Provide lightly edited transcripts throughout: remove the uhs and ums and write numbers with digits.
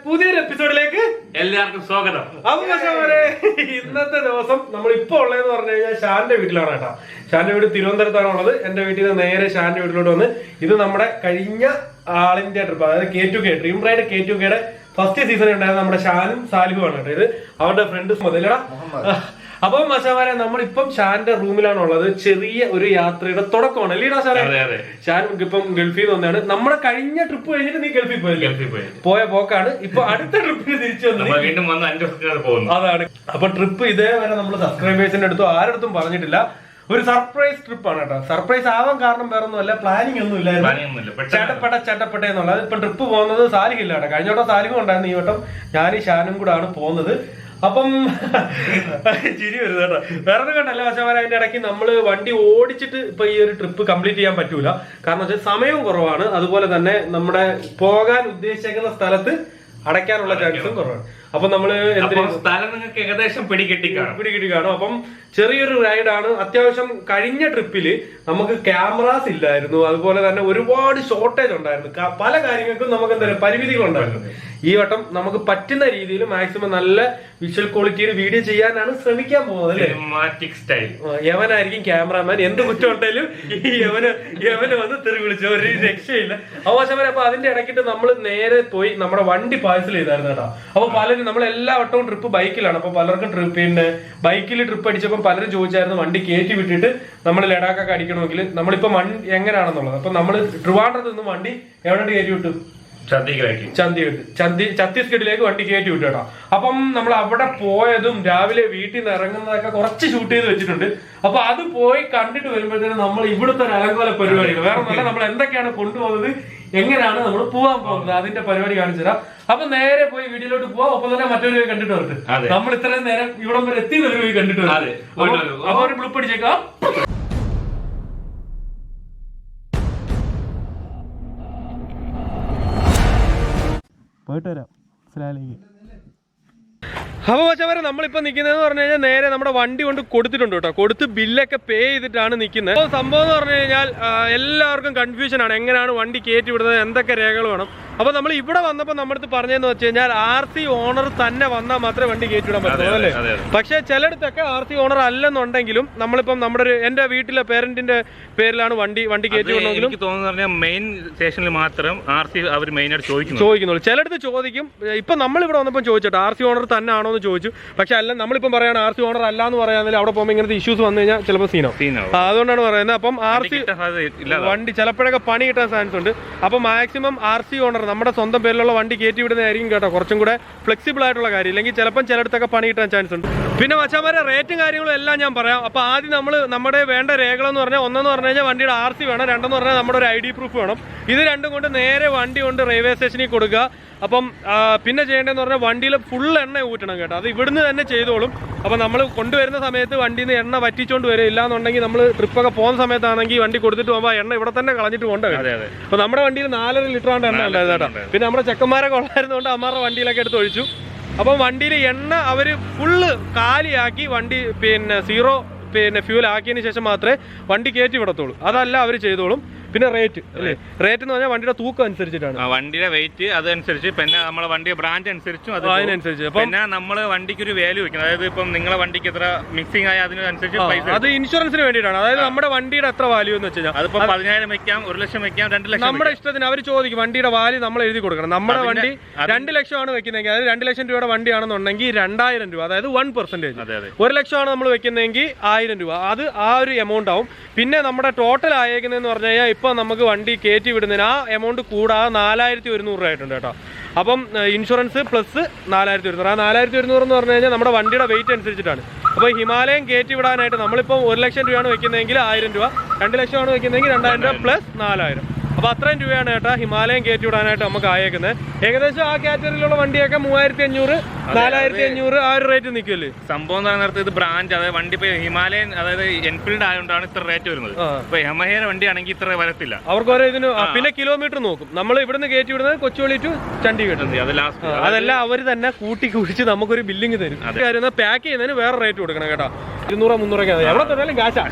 പുതിയൊരു എപ്പിസോഡിലേക്ക് എല്ലാവർക്കും സ്വാഗതം. ഇന്നത്തെ ദിവസം നമ്മൾ ഇപ്പൊ ഉള്ളതെന്ന് പറഞ്ഞു കഴിഞ്ഞാൽ ഷാന്റെ വീട്ടിലാണ് കേട്ടോ. ഷാന്റെ വീട് തിരുവനന്തപുരത്താണ് ഉള്ളത്. എന്റെ വീട്ടിൽ നിന്ന് നേരെ ഷാന്റെ വീട്ടിലോട്ട് വന്ന് ഇത് നമ്മുടെ കഴിഞ്ഞ ഇന്ത്യ ട്രിപ്പ്, അതായത് K2K ഡ്രീം റൈഡ് K2Kയുടെ ഫസ്റ്റ് സീസൺ ഉണ്ടായത് നമ്മുടെ ഷാനും സാലിഹുമാണ് കേട്ടോ. ഇത് അവരുടെ ഫ്രണ്ട് മുതലടാ. അപ്പം മച്ചാമാരെ നമ്മളിപ്പം ഷാന്റെ റൂമിലാണ് ഉള്ളത്. ചെറിയ ഒരു യാത്രയുടെ തുടക്കമാണ് അല്ലേടാ സാറേ? ഷാൻ ഇപ്പം ഗൾഫിൽ നിന്ന് വന്നതാണ്. നമ്മുടെ കഴിഞ്ഞ ട്രിപ്പ് കഴിഞ്ഞിട്ട് നീ ഗൾഫിൽ പോയ പോക്കാണ്. ഇപ്പൊ അടുത്ത ട്രിപ്പിന് തിരിച്ചു വന്നത് അതാണ്. അപ്പൊ ട്രിപ്പ് ഇതേവരെ നമ്മൾ സബ്സ്ക്രൈബേഴ്സിന്റെ അടുത്തും ആരടുത്തും പറഞ്ഞിട്ടില്ല. ഒരു സർപ്രൈസ് ട്രിപ്പാണ് കേട്ടോ. സർപ്രൈസ് ആവാൻ കാരണം വേറെ ഒന്നുമല്ല, പ്ലാനിങ് ഒന്നും ഇല്ലായിരുന്നു. ചട്ടപ്പെട്ട എന്നുള്ളത്. ഇപ്പൊ ട്രിപ്പ് പോകുന്നത് സാലിഹില്ല കേട്ടോ. കഴിഞ്ഞ വട്ടം സാലിഹും ഉണ്ടായിരുന്നു, ഈ വട്ടം ഞാനും ഷാനും കൂടെ ആണ് പോകുന്നത്. അപ്പം ചിരി വരുന്നത് കേട്ടോ. വേറെ ഒന്നും കണ്ടല്ല വശമാരെ. അതിന്റെ ഇടയ്ക്ക് നമ്മള് വണ്ടി ഓടിച്ചിട്ട് ഇപ്പൊ ഈ ഒരു ട്രിപ്പ് കംപ്ലീറ്റ് ചെയ്യാൻ പറ്റൂല. കാരണം വെച്ചാൽ സമയവും കുറവാണ്. അതുപോലെ തന്നെ നമ്മുടെ പോകാൻ ഉദ്ദേശിക്കുന്ന സ്ഥലത്ത് അടയ്ക്കാനുള്ള ചാൻസും കുറവാണ്. അപ്പൊ നമ്മള് സ്ഥലം നിങ്ങൾക്ക് ഏകദേശം പിടികിട്ടി കാണും. അപ്പം ചെറിയൊരു റൈഡാണ്. അത്യാവശ്യം കഴിഞ്ഞ ട്രിപ്പില് നമുക്ക് ക്യാമറാസ് ഇല്ലായിരുന്നു. അതുപോലെ തന്നെ ഒരുപാട് ഷോർട്ടേജ് ഉണ്ടായിരുന്നു. പല കാര്യങ്ങൾക്കും നമുക്ക് എന്താ പറയുക പരിമിതികളുണ്ടായിരുന്നു. ഈ വട്ടം നമുക്ക് പറ്റുന്ന രീതിയിൽ മാക്സിമം നല്ല വിഷ്വൽ ക്വാളിറ്റിയിൽ വീഡിയോ ചെയ്യാനാണ് ശ്രമിക്കാൻ പോകുന്നത് അല്ലേ? യവനായിരിക്കും ക്യാമറാമാൻ. എന്ത് കുറ്റം ഉണ്ടെങ്കിലും ഈ യവന് വന്ന് തെറി വിളിച്ച ഒരു രക്ഷയില്ല അവകാശമാരെ. അപ്പൊ അതിന്റെ ഇടയ്ക്കിട്ട് നമ്മൾ നേരെ പോയി നമ്മുടെ വണ്ടി പാഴ്സൽ ചെയ്തായിരുന്നു കേട്ടോ. അപ്പൊ പലരും നമ്മൾ എല്ലാ വട്ടവും ട്രിപ്പ് ബൈക്കിലാണ്. അപ്പൊ പലർക്കും പിന്നെ ബൈക്കിൽ ട്രിപ്പ് അടിച്ചപ്പോൾ പലരും ചോദിച്ചായിരുന്നു വണ്ടി കയറ്റി വിട്ടിട്ട് നമ്മൾ ലഡാക്കൊക്കെ അടിക്കണമെങ്കിൽ നമ്മളിപ്പോ എങ്ങനെയാണെന്നുള്ളത്. അപ്പൊ നമ്മൾ ട്രിവാൻഡ്രത്ത് നിന്ന് വണ്ടി എവിടെ കയറ്റി വിട്ടു? ഛത്തീസ്ഗഡിലേക്ക് വണ്ടി കയറ്റി വിട്ടു കേട്ടോ. അപ്പം നമ്മൾ അവിടെ പോയതും രാവിലെ വീട്ടിൽ നിന്ന് ഇറങ്ങുന്നതൊക്കെ കുറച്ച് ഷൂട്ട് ചെയ്ത് വെച്ചിട്ടുണ്ട്. അപ്പൊ അത് പോയി കണ്ടിട്ട് വരുമ്പോഴത്തേനും നമ്മൾ ഇവിടുത്തെ ഒരു അലങ്കോല പരിപാടികൾ വേറെ ഒന്നല്ല, നമ്മൾ എന്തൊക്കെയാണ് കൊണ്ടുപോകുന്നത്, എങ്ങനെയാണ് നമ്മൾ പോകാൻ പോകുന്നത്, അതിന്റെ പരിപാടി കാണിച്ചു തരാം. അപ്പൊ നേരെ പോയി വീട്ടിലോട്ട് പോവാം. ഒപ്പം തന്നെ മറ്റൊരു കണ്ടിട്ട് വരട്ടെ. നമ്മൾ ഇത്രയും നേരം ഇവിടം വരെ എത്തിയതൊരു പോയി കണ്ടിട്ട് വരട്ടെ. അപ്പൊ ഒരു ബ്ലിപ്പ് അടിച്ചേക്കാം. പോയിട്ട് വരാം. അപ്പൊ വരെ നമ്മളിപ്പോ നിൽക്കുന്നതെന്ന് പറഞ്ഞു കഴിഞ്ഞാൽ നേരെ നമ്മുടെ വണ്ടി കൊണ്ട് കൊടുത്തിട്ടുണ്ട് കേട്ടോ. കൊടുത്ത് ബില്ലൊക്കെ പേ ചെയ്തിട്ടാണ് നിൽക്കുന്നത്. അപ്പോൾ സംഭവം എന്ന് പറഞ്ഞു കഴിഞ്ഞാൽ എല്ലാവർക്കും കൺഫ്യൂഷൻ ആണ്, എങ്ങനെയാണ് വണ്ടി കയറ്റി വിടുന്നത്, എന്തൊക്കെ രേഖകൾ വേണം. അപ്പൊ നമ്മൾ ഇവിടെ വന്നപ്പോൾ നമ്മുടെ അടുത്ത് പറഞ്ഞതെന്ന് വെച്ച് കഴിഞ്ഞാൽ RC ഓണർ തന്നെ വന്നാൽ മാത്രമേ വണ്ടി കയറ്റിവിടാൻ പറ്റുള്ളൂ അല്ലേ? പക്ഷെ ചിലയിടത്തൊക്കെ RC ഓണർ അല്ലെന്നുണ്ടെങ്കിലും നമ്മളിപ്പം നമ്മുടെ എന്റെ വീട്ടിലെ പേരന്റിന്റെ പേരിലാണ് വണ്ടി കയറ്റി വിടണമെങ്കിലും മെയിൻ സ്റ്റേഷനിൽ മാത്രം RC അവർ മെയിനായിട്ട് ചോദിക്കുന്നുള്ളൂ. ചിലയിടത്ത് ചോദിക്കും. ഇപ്പൊ നമ്മളിവിടെ വന്നപ്പോൾ ചോദിച്ചിട്ട് RC ഓണർ തന്നെ ആണോ എന്ന് ചോദിച്ചു. പക്ഷെ അല്ല, നമ്മളിപ്പം പറയാണ് RC ഓണർ അല്ല എന്ന് പറയാമെങ്കിൽ അവിടെ പോകുമ്പോൾ ഇങ്ങനത്തെ ഇഷ്യൂസ് വന്നു കഴിഞ്ഞാൽ ചിലപ്പോൾ സീനാവും. അതുകൊണ്ടാണ് പറയുന്നത്. അപ്പം RC വണ്ടി ചിലപ്പോഴൊക്കെ പണി കിട്ടാൻ ചാൻസ് ഉണ്ട്. അപ്പൊ മാക്സിമം RC ഓണർ നമ്മുടെ സ്വന്തം പേരിലുള്ള വണ്ടി കയറ്റി വിടുന്നതായിരിക്കും കേട്ടോ കുറച്ചും കൂടെ ഫ്ലെക്സിബിൾ ആയിട്ടുള്ള കാര്യം. ഇല്ലെങ്കിൽ ചിലപ്പം ചിലയിടത്തൊക്കെ പണി കിട്ടാൻ ചാൻസ് ഉണ്ട്. പിന്നെ മച്ചാമാരെ റേറ്റും കാര്യങ്ങളും എല്ലാം ഞാൻ പറയാം. അപ്പൊ ആദ്യം നമ്മുടെ വേണ്ട രേഖകളെന്ന് പറഞ്ഞാൽ ഒന്നെന്ന് പറഞ്ഞു കഴിഞ്ഞാൽ വണ്ടിയുടെ RC വേണം, രണ്ടെന്ന് പറഞ്ഞാൽ നമ്മുടെ ഒരു ID പ്രൂഫ് വേണം. ഇത് രണ്ടും കൊണ്ട് നേരെ വണ്ടി കൊണ്ട് റെയിൽവേ സ്റ്റേഷനിൽ കൊടുക്കുക. അപ്പം പിന്നെ ചെയ്യേണ്ടതെന്ന് പറഞ്ഞാൽ വണ്ടിയിൽ ഫുൾ എണ്ണ ഊറ്റണം കേട്ടോ. അത് ഇവിടുന്ന് തന്നെ ചെയ്തോളും. അപ്പം നമ്മൾ കൊണ്ടുവരുന്ന സമയത്ത് വണ്ടിയിൽ നിന്ന് എണ്ണ വറ്റിച്ചുകൊണ്ട് വരും. ഇല്ലാന്നുണ്ടെങ്കിൽ നമ്മൾ ട്രിപ്പൊക്കെ പോകുന്ന സമയത്താണെങ്കിൽ വണ്ടി കൊടുത്തിട്ട് പോകുമ്പോൾ എണ്ണ ഇവിടെ തന്നെ കളഞ്ഞിട്ട് പോകേണ്ട. അപ്പൊ നമ്മുടെ വണ്ടിയിൽ 4.5 ലിറ്റർ ആണ് എണ്ണ ഉണ്ടായത് കേട്ടോ. പിന്നെ നമ്മുടെ ചെക്കന്മാരൊക്കെ ഉള്ളായിരുന്നുകൊണ്ട് അമ്മാരുടെ വണ്ടിയിലൊക്കെ എടുത്ത് ഒഴിച്ചു. അപ്പം വണ്ടിയിൽ എണ്ണ അവർ ഫുള്ള് കാലിയാക്കി വണ്ടി സീറോ ഫ്യൂൽ ആക്കിയതിന് ശേഷം മാത്രമേ വണ്ടി കയറ്റി വിടത്തുള്ളൂ. അതല്ല അവർ ചെയ്തോളും. പിന്നെ റേറ്റ് എന്ന് പറഞ്ഞാൽ വണ്ടിയുടെ തൂക്കം അനുസരിച്ചിട്ടാണ്, വണ്ടിയുടെ വെയിറ്റ് അതനുസരിച്ച്. പിന്നെ നമ്മളെ വണ്ടിയുടെ ബ്രാൻഡ് അനുസരിച്ചും അതിനനുസരിച്ച് പിന്നെ നമ്മള് വണ്ടിക്ക് ഒരു വാല്യൂ വെക്കണം. അതായത് ഇപ്പം നിങ്ങളെ വണ്ടിക്ക് എത്ര മിക്സിംഗ് ആയ അതിനനുസരിച്ച് പൈസ. അത് ഇൻഷുറൻസിന് വേണ്ടിയിട്ടാണ്. അതായത് നമ്മുടെ വണ്ടിയുടെ എത്ര വാല്യൂ എന്ന് വെച്ച് കഴിഞ്ഞാൽ അതിപ്പോ 10,000 വെക്കാം, 1 ലക്ഷം വെക്കാം, 2 ലക്ഷം. നമ്മുടെ ഇഷ്ടത്തിന് അവർ ചോദിക്കും. വണ്ടിയുടെ വാല്യൂ നമ്മൾ എഴുതി കൊടുക്കണം. നമ്മുടെ വണ്ടി 2 ലക്ഷമാണ് വെക്കുന്നതെങ്കിൽ, അതായത് 2 ലക്ഷം രൂപയുടെ വണ്ടിയാണെന്നുണ്ടെങ്കിൽ 2,000 രൂപ, അതായത് 1%. 1 ലക്ഷമാണ് നമ്മൾ വെക്കുന്നതെങ്കിൽ 1000 രൂപ, അത് ആ ഒരു എമൗണ്ട് ആവും. പിന്നെ നമ്മുടെ ടോട്ടൽ ആയേക്കുന്നതെന്ന് പറഞ്ഞു കഴിഞ്ഞാൽ ഇപ്പൊ നമുക്ക് വണ്ടി കയറ്റി വിടുന്നതിന് ആ എമൗണ്ട് കൂടാതെ 4,100 രൂപ ആയിട്ടുണ്ട് കേട്ടോ. അപ്പം ഇൻഷുറൻസ് പ്ലസ് 4,100. ആ 4,100 എന്ന് പറഞ്ഞു കഴിഞ്ഞാൽ നമ്മുടെ വണ്ടിയുടെ വെയിറ്റ് അനുസരിച്ചിട്ടാണ്. അപ്പോൾ ഹിമാലയം കയറ്റി വിടാനായിട്ട് നമ്മളിപ്പോൾ 1 ലക്ഷം രൂപയാണ് വെക്കുന്നതെങ്കിൽ 1000 രൂപ, 2 ലക്ഷമാണ് വെക്കുന്നതെങ്കിൽ 2,000 രൂപ പ്ലസ് 4,000. അപ്പോൾ അത്രയും രൂപയാണ് കേട്ടോ ഹിമാലയം കയറ്റി വിടാനായിട്ട് നമുക്ക് ആയേക്കുന്നത്. ഏകദേശം ആ കാറ്റഗറിയിലുള്ള വണ്ടിയൊക്കെ 3,500, 4,500 ആ ഒരു റേറ്റ് നിൽക്കുമല്ലേ. സംഭവം എന്ന് പറയുന്നത് ഇത് ബ്രാൻഡ്, അതായത് വണ്ടി ഇപ്പൊ ഹിമാലയൻ, അതായത് എൻഫീൽഡ് ആയതുകൊണ്ടാണ് ഇത്ര റേറ്റ് വരുന്നത്. ഇപ്പൊ യമഹയുടെ വണ്ടിയാണെങ്കിൽ ഇത്ര വരത്തില്ല. അവർക്ക് ഓരോ ഇതിന് പിന്നെ കിലോമീറ്റർ നോക്കും. നമ്മൾ ഇവിടുന്ന് കയറ്റി വിടുന്നത് കൊച്ചുവേളി ടു ചണ്ഡീഗഡ്, അതെല്ലാം അവർ തന്നെ കൂട്ടി കുഴിച്ച് നമുക്കൊരു ബില്ലിങ് തരും. കാര്യം പാക്ക് ചെയ്യുന്നതിന് വേറെ റേറ്റ് കൊടുക്കണം കേട്ടോ. 200-300 എവിടെ തൊട്ടാലും കാശാ.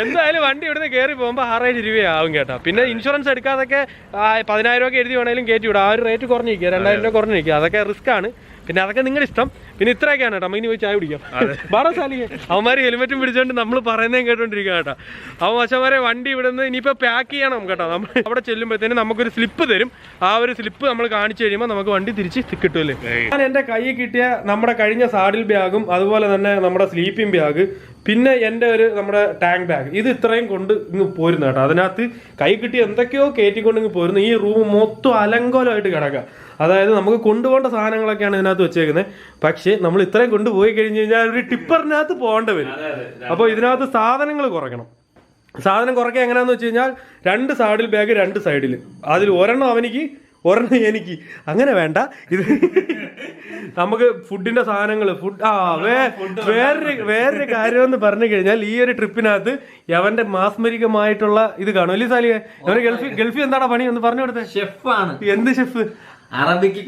എന്തായാലും വണ്ടി ഇവിടുന്ന് കയറി പോകുമ്പോൾ 6,000 രൂപയാവും കേട്ടോ. പിന്നെ ഇൻഷുറൻസ് എടുക്കാതൊക്കെ 10,000 രൂപ എഴുതി വേണമെങ്കിലും കയറ്റി വിടാം. ആ ഒരു റേറ്റ് കുറഞ്ഞിരിക്കുക, 2,000 രൂപ കുറഞ്ഞിരിക്കുക. അതൊക്കെ റിസ്ക് ആണ്. പിന്നെ അതൊക്കെ നിങ്ങളുടെ ഇഷ്ടം. പിന്നെ ഇത്രയൊക്കെയാണ് കേട്ടോ. ഇനി പോയി ചായ കുടിക്കാം. ബാടാ സാലിക്ക് അവന്മാർ ഹെൽമെറ്റും പിടിച്ചോണ്ട് നമ്മൾ പറയുന്നതും കേട്ടോണ്ടിരിക്കുക കേട്ടോ. അവൻ വശമാരെ വണ്ടി ഇവിടുന്ന് ഇനിയിപ്പോൾ പാക്ക് ചെയ്യണം കേട്ടോ. നമ്മൾ അവിടെ ചെല്ലുമ്പോഴത്തേനും നമുക്കൊരു സ്ലിപ്പ് തരും. ആ ഒരു സ്ലിപ്പ് നമ്മൾ കാണിച്ചു കഴിയുമ്പോൾ നമുക്ക് വണ്ടി തിരിച്ച് കിട്ടുമല്ലേ. ഞാൻ എൻ്റെ കയ്യിൽ കിട്ടിയ നമ്മുടെ കഴിഞ്ഞ സാഡിൽ ബാഗും അതുപോലെ തന്നെ നമ്മുടെ സ്ലീപ്പിംഗ് ബാഗ്, പിന്നെ എൻ്റെ നമ്മുടെ ടാങ്ക് ബാഗ്, ഇത് ഇത്രയും കൊണ്ട് ഇങ്ങ് പോരുന്നു കേട്ടോ. അതിനകത്ത് കൈ കിട്ടി എന്തൊക്കെയോ കയറ്റിക്കൊണ്ട് ഇങ്ങ് പോരുന്നു. ഈ റൂം മൊത്തം അലങ്കോലമായിട്ട് കിടക്കുക. അതായത് നമുക്ക് കൊണ്ടുപോകേണ്ട സാധനങ്ങളൊക്കെയാണ് ഇതിനകത്ത് വെച്ചേക്കുന്നത്. പക്ഷേ നമ്മൾ ഇത്രയും കൊണ്ടുപോയി കഴിഞ്ഞ് കഴിഞ്ഞാൽ ഒരു ടിപ്പറിനകത്ത് പോകേണ്ടി വരും. അപ്പോൾ ഇതിനകത്ത് സാധനങ്ങൾ കുറയ്ക്കണം. സാധനം കുറയ്ക്കുക എങ്ങനെയാന്ന് വെച്ച് കഴിഞ്ഞാൽ 2 സാഡിൽ ബാഗ് 2 സൈഡിൽ, അതിൽ ഒരെണ്ണം അവനിക്ക് ഒരെണ്ണം എനിക്ക്, അങ്ങനെ വേണ്ട. ഇത് നമുക്ക് ഫുഡിന്റെ സാധനങ്ങൾ വേറൊരു കാര്യം എന്ന് പറഞ്ഞു കഴിഞ്ഞാൽ ഈ ഒരു ട്രിപ്പിനകത്ത് അവന്റെ മാസ്മരികമായിട്ടുള്ള ഇത് കാണും അല്ലേ സാലിയെ. അവന് ഗൾഫിൽ എന്താണ് പണി എന്ന് പറഞ്ഞു കൊടുത്തേ? ഷെഫാണ്. എന്ത് ഷെഫ്? അറബിക്ക്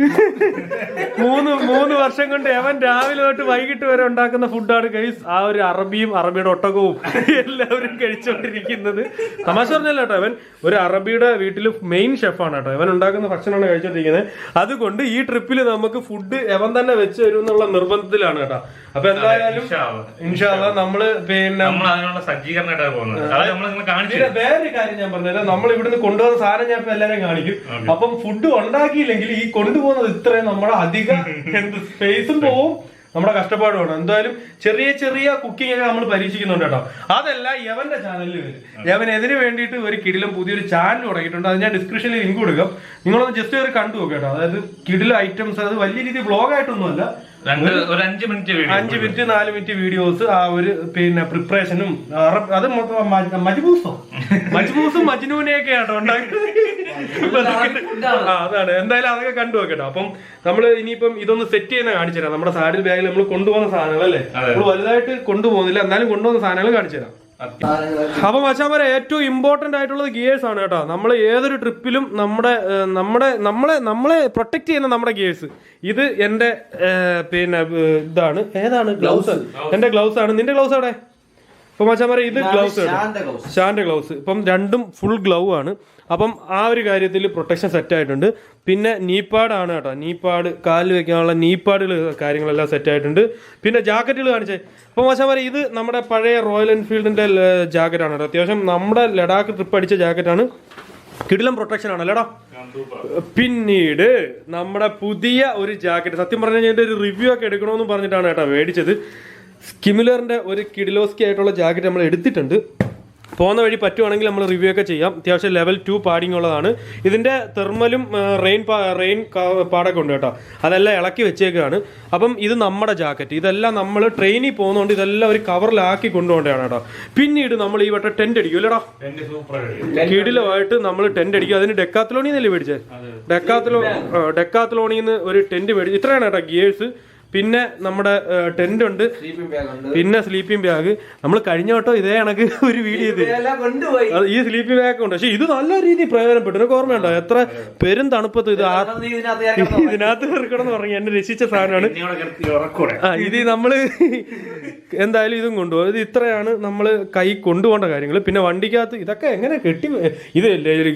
3 വർഷം കൊണ്ട് അവൻ രാവിലെ തൊട്ട് വൈകിട്ട് വരെ ഉണ്ടാക്കുന്ന ഫുഡാണ് ഗൈസ്. ആ ഒരു അറബിയും അറബിയുടെ ഒട്ടകവും എല്ലാവരും കഴിച്ചോണ്ടിരിക്കുന്നത്. തമാശ പറഞ്ഞല്ലോ കേട്ടോ. അവൻ ഒരു അറബിയുടെ വീട്ടിൽ മെയിൻ ഷെഫാണ് കേട്ടോ. അവൻ ഉണ്ടാക്കുന്ന ഭക്ഷണമാണ് കഴിച്ചോണ്ടിരിക്കുന്നത്. അതുകൊണ്ട് ഈ ട്രിപ്പിൽ നമുക്ക് ഫുഡ് അവൻ തന്നെ വെച്ച് തരും എന്നുള്ള നിർബന്ധത്തിലാണ് കേട്ടോ. അപ്പൊ എന്തായാലും ഇൻഷാ അല്ലാഹ് നമ്മള് പിന്നെ വേറൊരു കാര്യം ഞാൻ പറഞ്ഞത്, നമ്മൾ ഇവിടുന്ന് കൊണ്ടുവന്ന സാധനം ഞാൻ ഇപ്പൊ എല്ലാവരെയും കാണിക്കും. അപ്പം ഫുഡ് ഉണ്ടാക്കിയില്ലെങ്കിൽ ഈ കൊണ്ടുപോകുന്നത് ഇത്രയും നമ്മുടെ അധികം സ്പേസും പോവും, നമ്മുടെ കഷ്ടപ്പാടുമാണ്. എന്തായാലും ചെറിയ ചെറിയ കുക്കിംഗ് ഒക്കെ നമ്മൾ പരീക്ഷിക്കുന്നുണ്ട് കേട്ടോ. അതെല്ലാം യവന്റെ ചാനലിൽ വരും. യവൻ ഇതിന് വേണ്ടിയിട്ട് ഒരു കിടിലം പുതിയൊരു ചാനൽ തുടങ്ങിയിട്ടുണ്ട്. അത് ഞാൻ ഡിസ്ക്രിപ്ഷനിൽ ലിങ്ക് കൊടുക്കാം. നിങ്ങളൊന്ന് ജസ്റ്റ് ഒരു കണ്ടു നോക്കാം കേട്ടോ. അതായത് കിടിലം ഐറ്റംസ്, അത് വലിയ രീതിയിൽ വ്ളോഗായിട്ടൊന്നുമല്ല, ഒരു 5 മിനിറ്റ് 4 മിനിറ്റ് വീഡിയോസ്. ആ ഒരു പിന്നെ പ്രിപ്പറേഷനും അത് മജ്ബൂസും മജ്നൂനെയൊക്കെ ആട്ടോ ഉണ്ടാക്കി. അതാണ്. എന്തായാലും അതൊക്കെ കണ്ടു നോക്കട്ടോ. അപ്പം നമ്മള് ഇനിയിപ്പം ഇതൊന്ന് സെറ്റ് ചെയ്യുന്ന കാണിച്ചു തരാം. നമ്മുടെ സാഡിൽ ബാഗിൽ നമ്മൾ കൊണ്ടുപോകുന്ന സാധനങ്ങൾ അല്ലേ, നമ്മൾ വലുതായിട്ട് കൊണ്ടുപോകുന്നില്ല, എന്നാലും കൊണ്ടുപോകുന്ന സാധനങ്ങൾ കാണിച്ചു തരാം. അപ്പൊ മച്ചാമാരെ ഏറ്റവും ഇമ്പോർട്ടന്റ് ആയിട്ടുള്ളത് ഗിയേഴ്സ് ആണ് കേട്ടോ. നമ്മൾ ഏതൊരു ട്രിപ്പിലും നമ്മളെ പ്രൊട്ടക്ട് ചെയ്യുന്ന നമ്മുടെ ഗിയേഴ്സ്. ഇത് എന്റെ പിന്നെ ഇതാണ്, ഏതാണ് ഗ്ലൗസ്, എന്റെ ഗ്ലൗസ് ആണ്. നിന്റെ ഗ്ലൗസ് അവിടെ. ഇപ്പൊ മച്ചാമാരെ ഇത് ഗ്ലൗസ്, ഷാന്റെ ഗ്ലൗസ്. ഇപ്പം രണ്ടും ഫുൾ ഗ്ലൗ ആണ്. അപ്പം ആ ഒരു കാര്യത്തിൽ പ്രൊട്ടക്ഷൻ സെറ്റ് ആയിട്ടുണ്ട്. പിന്നെ നീപ്പാടാണ് കേട്ടോ. നീപ്പാട് കാലിൽ വെക്കാനുള്ള നീപ്പാടുകൾ കാര്യങ്ങളെല്ലാം സെറ്റ് ആയിട്ടുണ്ട്. പിന്നെ ജാക്കറ്റുകൾ കാണിച്ചേ. അപ്പോൾ മച്ചാമാരെ ഇത് നമ്മുടെ പഴയ റോയൽ എൻഫീൽഡിന്റെ ജാക്കറ്റാണ് കേട്ടോ. അത്യാവശ്യം നമ്മുടെ ലഡാക്ക് ട്രിപ്പ് അടിച്ച ജാക്കറ്റാണ്. കിടിലം പ്രൊട്ടക്ഷൻ ആണ് അല്ലേടാ. പിന്നീട് നമ്മുടെ പുതിയ ഒരു ജാക്കറ്റ്, സത്യം പറഞ്ഞു കഴിഞ്ഞാൽ ഒരു റിവ്യൂ ഒക്കെ എടുക്കണമെന്ന് പറഞ്ഞിട്ടാണ് കേട്ടോ മേടിച്ചത്. സ്കിമുലറിന്റെ ഒരു കിഡിലോസ്കി ആയിട്ടുള്ള ജാക്കറ്റ് നമ്മൾ എടുത്തിട്ടുണ്ട്. പോകുന്ന വഴി പറ്റുവാണെങ്കിൽ നമ്മൾ റിവ്യൂ ഒക്കെ ചെയ്യാം. അത്യാവശ്യം ലെവൽ 2 പാഡിങ് ഉള്ളതാണ്. ഇതിന്റെ തെർമലും റെയിൻ പാടൊക്കെ ഉണ്ട് കേട്ടോ. അതെല്ലാം ഇളക്കി വെച്ചേക്കാണ്. അപ്പം ഇത് നമ്മുടെ ജാക്കറ്റ്. ഇതെല്ലാം നമ്മൾ ട്രെയിനിൽ പോകുന്നതുകൊണ്ട് ഇതെല്ലാം ഒരു കവറിലാക്കി കൊണ്ടുപോകേണ്ടതാണ് കേട്ടോ. പിന്നീട് നമ്മൾ ഈ വട്ടം ടെന്റ് അടിക്കും അല്ലേടാ. കിടിലമായിട്ട് നമ്മൾ ടെന്റ് അടിക്കും. അതിന് ഡെക്കാത്തലോണിന്നല്ലേ മേടിച്ചേ? ഡെക്കാത്തലോണിന്ന് ഒരു ടെന്റ് മേടിച്ചു. ഇത്രയാണ് കേട്ടോ ഗിയേഴ്സ്. പിന്നെ നമ്മുടെ ടെന്റ് ഉണ്ട്, പിന്നെ സ്ലീപ്പിംഗ് ബാഗ്. നമ്മൾ കഴിഞ്ഞ വട്ടം ഇതേ കണക്ക് ഒരു വീഡിയോ ഈ സ്ലീപ്പിംഗ് ബാഗ് ഉണ്ട്. പക്ഷെ ഇത് നല്ല രീതിയിൽ പ്രയോജനപ്പെട്ടു. എനിക്ക് ഓർമ്മയുണ്ടോ എത്ര പെരും തണുപ്പത്ത് ഇത് ഇതിനകത്ത് ഇറക്കണം പറഞ്ഞ എന്നെ രക്ഷിച്ച സാധനമാണ്. ഇത് നമ്മള് എന്തായാലും ഇതും കൊണ്ടുപോകും. ഇത് ഇത്രയാണ് നമ്മൾ കൈ കൊണ്ടുപോകേണ്ട കാര്യങ്ങൾ. പിന്നെ വണ്ടിക്കകത്ത് ഇതൊക്കെ എങ്ങനെ കെട്ടി, ഇത്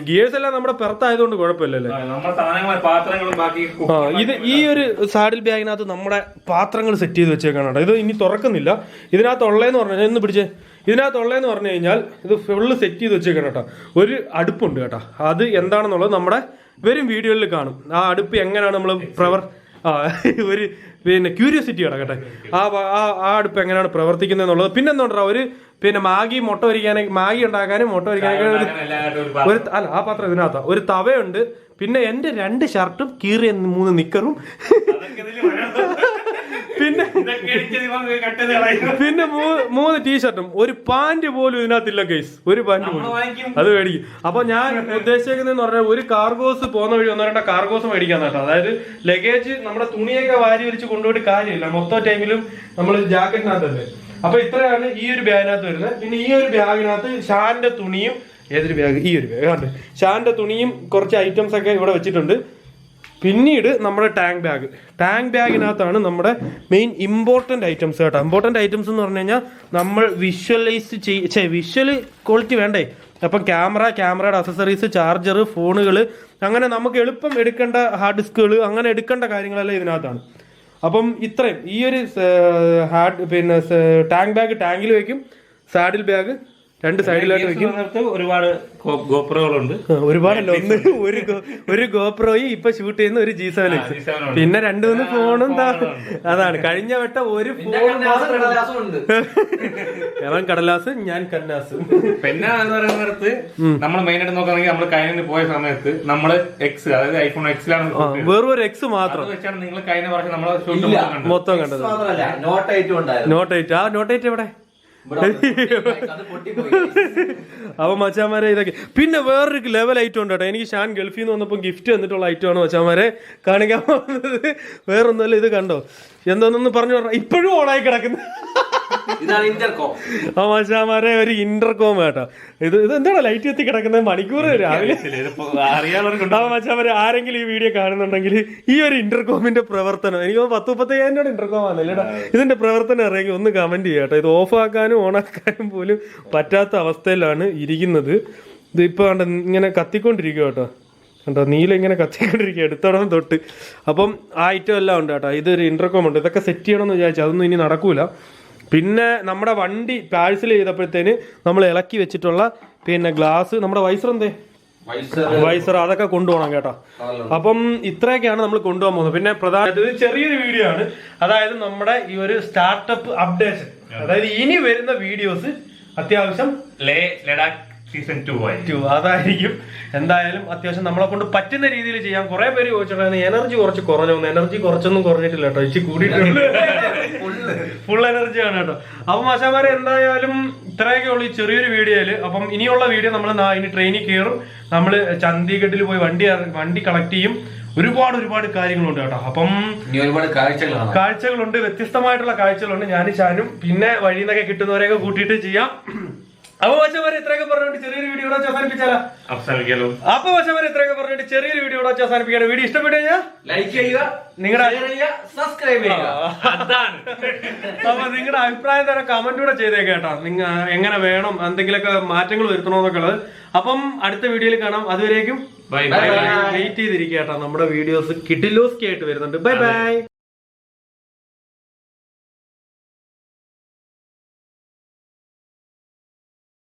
ഗിയേഴ്സ് എല്ലാം നമ്മുടെ പെറത്തായതുകൊണ്ട് കുഴപ്പമില്ലല്ലേ. ഇത് ഈ ഒരു സാഡിൽ ബാഗിനകത്ത് നമ്മുടെ പാത്രങ്ങൾ സെറ്റ് ചെയ്ത് വെച്ചേക്കാണ്. ഇത് ഇനി തുറക്കുന്നില്ല. ഇതിനകത്തുള്ളതെന്ന് പറഞ്ഞാൽ ഒന്ന് പിടിച്ചേ. ഇതിനകത്തുള്ളതെന്ന് പറഞ്ഞു കഴിഞ്ഞാൽ ഇത് ഫുള്ള് സെറ്റ് ചെയ്ത് വെച്ചേക്കണം കേട്ടോ. ഒരു അടുപ്പുണ്ട് കേട്ടോ. അത് എന്താണെന്നുള്ളത് നമ്മുടെ വരും വീഡിയോയിൽ കാണും. ആ അടുപ്പ് എങ്ങനെയാണ് നമ്മൾ ഒരു പിന്നെ ക്യൂരിയോസിറ്റി കിടക്കട്ടെ. ആ അടുപ്പ് എങ്ങനെയാണ് പ്രവർത്തിക്കുന്നത് എന്നുള്ളത്. പിന്നെ എന്താ ഒരു പിന്നെ മാഗി ഉണ്ടാക്കാനും മുട്ട പൊരിക്കാനൊക്കെ ഒരു ആ പാത്രം ഇതിനകത്താ. ഒരു തവയുണ്ട്. പിന്നെ എന്റെ 2 ഷർട്ടും കീറിയ 3 നിക്കറും പിന്നെ 3 ടീഷർട്ടും ഒരു പാന്റ് പോലും ഇതിനകത്തില്ല ഗൈസ്. ഒരു പാന്റ് പോലും അത് മേടിക്കും. അപ്പൊ ഞാൻ ഉദ്ദേശിക്കുന്നതെന്ന് പറഞ്ഞാൽ ഒരു കാർഗോസ് പോകുന്ന വഴി 1-2 കാർഗോസ് മേടിക്കാൻ കേട്ടോ. അതായത് ലഗേജ് നമ്മുടെ തുണിയൊക്കെ വാരി വലിച്ച് കൊണ്ടുപോയിട്ട് കാര്യമില്ല. മൊത്തം ടൈമിലും നമ്മൾ ജാക്കറ്റിനകത്തല്ലേ. അപ്പൊ ഇത്രയാണ് ഈ ഒരു ബാഗിനകത്ത് വരുന്നത്. പിന്നെ ഈ ഒരു ബാഗിനകത്ത് ഷാന്റെ തുണിയും, ഏതൊരു ബാഗ്, ഈ ഒരു ബാഗ് ഷാന്റെ തുണിയും കുറച്ച് ഐറ്റംസ് ഒക്കെ ഇവിടെ വെച്ചിട്ടുണ്ട്. പിന്നീട് നമ്മുടെ ടാങ്ക് ബാഗിനകത്താണ് നമ്മുടെ മെയിൻ ഇമ്പോർട്ടൻ്റ് ഐറ്റംസ് കേട്ടോ. ഇമ്പോർട്ടൻ്റ് ഐറ്റംസ് എന്ന് പറഞ്ഞു കഴിഞ്ഞാൽ നമ്മൾ വിഷ്വൽ ക്വാളിറ്റി വേണ്ടേ. അപ്പം ക്യാമറയുടെ അക്സസറീസ്, ചാർജർ, ഫോണുകൾ, അങ്ങനെ നമുക്ക് എളുപ്പം എടുക്കേണ്ട ഹാർഡ് ഡിസ്കുകൾ, അങ്ങനെ എടുക്കേണ്ട കാര്യങ്ങളെല്ലാം ഇതിനകത്താണ്. അപ്പം ഇത്രയും ഈ ഒരു ടാങ്ക് ബാഗ് ടാങ്കിൽ വെക്കും, സാഡിൽ ബാഗ് 2 സൈഡിലായിട്ട് വെക്കും. ഒരുപാട് ഗോപ്രോകളുണ്ട്. ഒരുപാടല്ല, ഒരു ഗോപ്രോയും ഇപ്പൊ ഷൂട്ട് ചെയ്യുന്ന ഒരു G7X, പിന്നെ 2-3 ഫോണും. അതാണ് കഴിഞ്ഞ വട്ടം ഒരു ഫോൺ ഞാൻ കടലാസ്, ഞാൻ കന്നാസ്. പിന്നെ എന്ന് പറയുന്നിടത്ത് നമ്മൾ മെയിൻ ആയിട്ട് നോക്കുകയാണെങ്കിൽ നമ്മൾ കൈനിൽ പോയ സമയത്ത് നമ്മള് എക്സ്, അതായത് ഐഫോൺ എക്സിലാണ് വെറും ഒരു എക്സ് മാത്രം വെച്ചാണ് നിങ്ങൾ കഴിഞ്ഞ പ്രാവശ്യം നമ്മളെ മൊത്തം കണ്ടത്. നോട്ട് 8 ആ നോട്ട് 8 എവിടെ? അപ്പൊ മച്ചാമാരെ ഇതൊക്കെ. പിന്നെ വേറൊരു ലെവൽ ഐറ്റം ഉണ്ട് കേട്ടോ. എനിക്ക് ഷാൻ ഗൾഫിൽ നിന്ന് വന്നപ്പോൾ ഗിഫ്റ്റ് തന്നിട്ടുള്ള ഐറ്റമാണ് മച്ചാമാരെ കാണിക്കാൻ പോകുന്നത്. വേറൊന്നുമല്ല, ഇത് കണ്ടോ, എന്തോന്നൊന്ന് പറഞ്ഞു പറഞ്ഞ ഇപ്പോഴും ഓണായി കിടക്കുന്നു. ആ മച്ചാമാരെ ഒരു ഇന്റർകോം കേട്ടോ. ഇത് എന്താണ് ലൈറ്റ് എത്തി കിടക്കുന്നത് മണിക്കൂർ രാവിലെ. മച്ചാമാരെ ആരെങ്കിലും ഈ വീഡിയോ കാണുന്നുണ്ടെങ്കിൽ ഈ ഒരു ഇന്റർകോമിന്റെ പ്രവർത്തനം, എനിക്ക് 10-35 ഇന്റർകോം ആണല്ലേടാ, ഇതിന്റെ പ്രവർത്തനം ഇറങ്ങി ഒന്ന് കമന്റ് ചെയ്യാം കേട്ടോ. ഇത് ഓഫ് ആക്കാനും ഓണാക്കാനും പോലും പറ്റാത്ത അവസ്ഥയിലാണ് ഇരിക്കുന്നത്. ഇതിപ്പോ ഇങ്ങനെ കത്തിക്കൊണ്ടിരിക്കുക കേട്ടോ. കണ്ടോ, നീല ഇങ്ങനെ കത്തിക്കൊണ്ടിരിക്കുക എടുത്തോളം തൊട്ട്. അപ്പം ആ ഐറ്റം എല്ലാം ഉണ്ട് കേട്ടോ. ഇതൊരു ഇന്റർകോം ഉണ്ട്. ഇതൊക്കെ സെറ്റ് ചെയ്യണമെന്ന് വിചാരിച്ചു, അതൊന്നും ഇനി നടക്കൂല. പിന്നെ നമ്മുടെ വണ്ടി പാഴ്സൽ ചെയ്തപ്പോഴത്തേന് നമ്മൾ ഇളക്കി വെച്ചിട്ടുള്ള ഗ്ലാസ്, നമ്മുടെ വൈസർ അതൊക്കെ കൊണ്ടുപോകണം കേട്ടോ. അപ്പം ഇത്രയൊക്കെയാണ് നമ്മൾ കൊണ്ടുപോകാൻ പോകുന്നത്. പിന്നെ പ്രധാന ചെറിയൊരു വീഡിയോ ആണ്, അതായത് നമ്മുടെ ഈ ഒരു സ്റ്റാർട്ടപ്പ് അപ്ഡേഷൻ. അതായത് ഇനി വരുന്ന വീഡിയോസ് അത്യാവശ്യം ലഡാക്ക് സീസൺ 2 അതായിരിക്കും. എന്തായാലും അത്യാവശ്യം നമ്മളെ കൊണ്ട് പറ്റുന്ന രീതിയിൽ ചെയ്യാം. കുറെ പേര് ചോദിച്ചിട്ടുണ്ടായിരുന്നു എനർജി കുറച്ച് കുറഞ്ഞു. എനർജി കുറച്ചൊന്നും കുറഞ്ഞിട്ടില്ല കേട്ടോ, ഇച്ചിരി കൂടിയിട്ടുണ്ട്. ഫുൾ എനർജി ആണ് കേട്ടോ. അപ്പം ആശാമാരെ എന്തായാലും ഇത്രയൊക്കെ ഉള്ളു ഈ ചെറിയൊരു വീഡിയോയില്. അപ്പം ഇനിയുള്ള വീഡിയോ നമ്മൾ ഇനി ട്രെയിനിൽ കയറും, നമ്മൾ ചണ്ഡീഗഡിൽ പോയി വണ്ടി കളക്ട് ചെയ്യും. ഒരുപാട് കാര്യങ്ങളുണ്ട് കേട്ടോ. അപ്പം ഒരുപാട് കാഴ്ചകളുണ്ട്, വ്യത്യസ്തമായിട്ടുള്ള കാഴ്ചകളുണ്ട്. ഞാനും ഷാനും പിന്നെ വഴിയിൽ നിന്നൊക്കെ കിട്ടുന്നവരെയൊക്കെ കൂട്ടിയിട്ട് ചെയ്യാം. അപ്പൊ വച്ചവരെ ഇത്രയൊക്കെ പറഞ്ഞിട്ട് ചെറിയൊരു വീഡിയോ ഇവിടെ അവസാനിപ്പിച്ചാലോ? അപ്പൊ വച്ചവരെ ഇത്രയൊക്കെ പറഞ്ഞിട്ട് ചെറിയൊരു വീഡിയോ ഇവിടെ അവസാനിപ്പിക്കാണ്. വീഡിയോ ഇഷ്ടപ്പെട്ടു കഴിഞ്ഞാൽ ലൈക്ക് ചെയ്യുക, നിങ്ങളുടെ സബ്സ്ക്രൈബ് ചെയ്യുക. അപ്പൊ നിങ്ങളുടെ അഭിപ്രായം തന്നെ കമന്റ് കൂടെ ചെയ്തേക്കാം കേട്ടോ. നിങ്ങൾ എങ്ങനെ വേണം, എന്തെങ്കിലുമൊക്കെ മാറ്റങ്ങൾ വരുത്തണോന്നൊക്കെ ഉള്ളത്. അപ്പം അടുത്ത വീഡിയോയിൽ കാണാം. അതുവരേക്കും വെയിറ്റ് ചെയ്തിരിക്കുക കേട്ടോ. നമ്മുടെ വീഡിയോസ് കിഡിലോസ്കി ആയിട്ട് വരുന്നുണ്ട്. Bye bye.